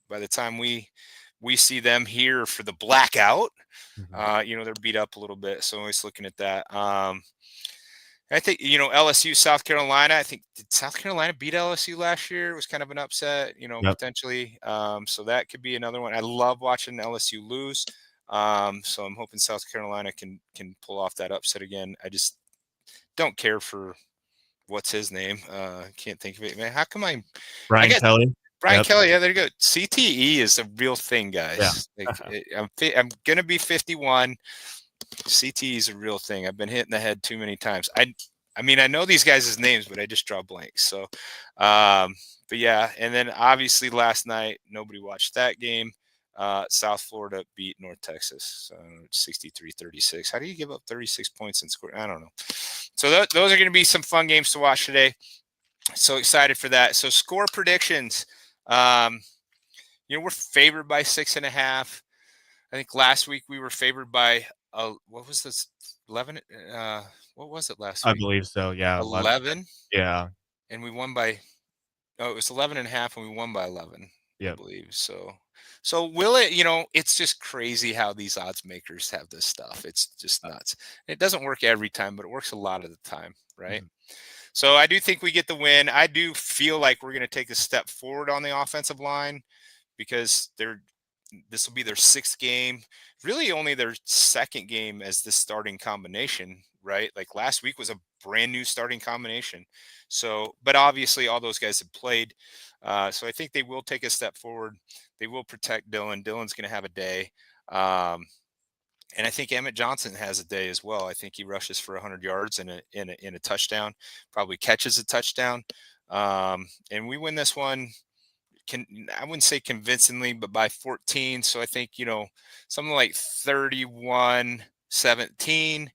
by the time we see them here for the blackout, they're beat up a little bit. So always looking at that. I think, LSU, South Carolina, did South Carolina beat LSU last year? It was kind of an upset, potentially. So that could be another one. I love watching LSU lose. So I'm hoping South Carolina can pull off that upset again. I just don't care for what's his name. Can't think of it, man. How come Brian Kelly? Brian Kelly. Yeah, there you go. CTE is a real thing, guys. Yeah. I'm going to be 51. CTE is a real thing. I've been hit in the head too many times. I mean, I know these guys' names, but I just draw blanks. So, but yeah. And then obviously last night, nobody watched that game. South Florida beat North Texas 63-36. How do you give up 36 points and score? I don't know. So those are going to be some fun games to watch today. So excited for that. So score predictions. We're favored by 6.5. I think last week we were favored by what was this? 11. What was it last week? I believe so. Yeah. 11. Yeah. And we won by. It was 11.5, and we won by 11. Yeah. I believe so. So will it, it's just crazy how these odds makers have this stuff. It's just nuts. It doesn't work every time, but it works a lot of the time, right? Mm-hmm. So I do think we get the win. I do feel like we're going to take a step forward on the offensive line because this will be their 6th game, really only their 2nd game as the starting combination, right? Like last week was a brand new starting combination. So, but obviously all those guys have played. So I think they will take a step forward. They will protect Dylan. Dylan's going to have a day. And I think Emmett Johnson has a day as well. I think he rushes for 100 yards in a touchdown, probably catches a touchdown. And we win this one. I wouldn't say convincingly, but by 14. So I think, something like 31-17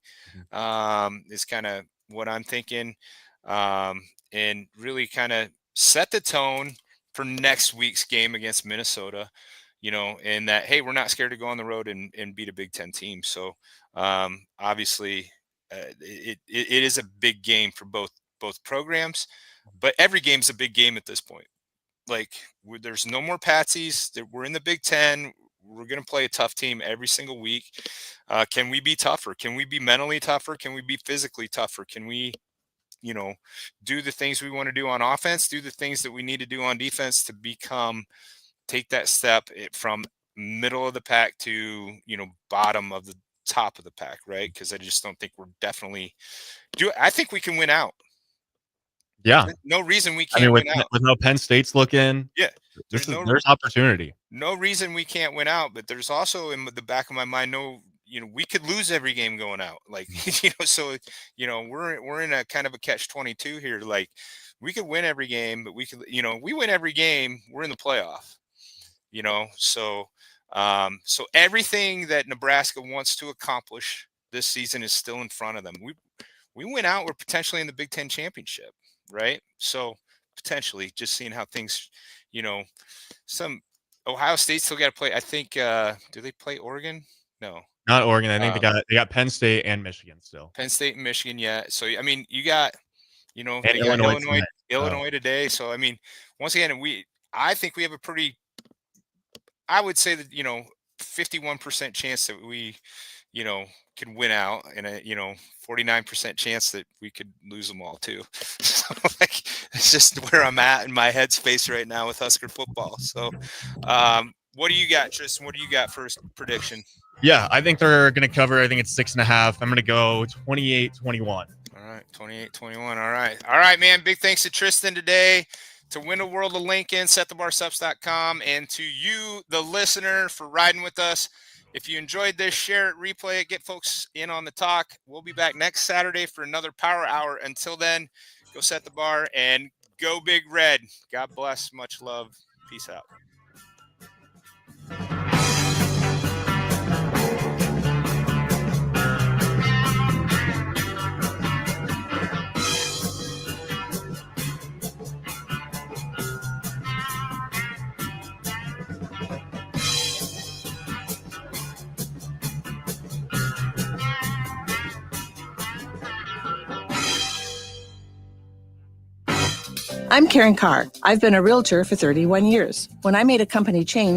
is kind of what I'm thinking. And really kind of set the tone for next week's game against Minnesota, and that, hey, we're not scared to go on the road and beat a Big Ten team. So obviously it is a big game for both programs, but every game's a big game at this point. Like there's no more patsies. We're in the Big Ten. We're going to play a tough team every single week. Can we be tougher? Can we be mentally tougher? Can we be physically tougher? Can we, do the things we want to do on offense, do the things that we need to do on defense to take that step from middle of the pack to, bottom of top of the pack, right? Because I just don't think we're definitely I think we can win out. Yeah. No reason we I can't mean, win out. with how Penn State's looking, Yeah. there's opportunity. No reason we can't win out, but there's also in the back of my mind, we could lose every game going out. Like, so, we're in a kind of a catch-22 here. Like, we could win every game, but we win every game, we're in the playoff, so everything that Nebraska wants to accomplish this season is still in front of them. We win out, we're potentially in the Big Ten championship, right? So potentially, just seeing how things, some Ohio State still got to play. I think, do they play Oregon? No, not Oregon. I think they got Penn State and Michigan still. Penn State and Michigan, yeah. So I mean, you got, they got Illinois today. So I mean, once again, I think we have a pretty, I would say that 51% chance that we, could win out, and a 49% chance that we could lose them all too. So like, it's just where I'm at in my headspace right now with Husker football. So what do you got, Tristan? What do you got first prediction? Yeah, I think they're going to cover. I think it's 6.5. I'm going to go 28-21. All right, 28-21. All right, man. Big thanks to Tristan today, to Win a World of Lincoln, setthebarsubs.com, and to you, the listener, for riding with us. If you enjoyed this, share it, replay it, get folks in on the talk. We'll be back next Saturday for another Power Hour. Until then, go set the bar and go Big Red. God bless. Much love. Peace out. I'm Karen Carr. I've been a realtor for 31 years. When I made a company change,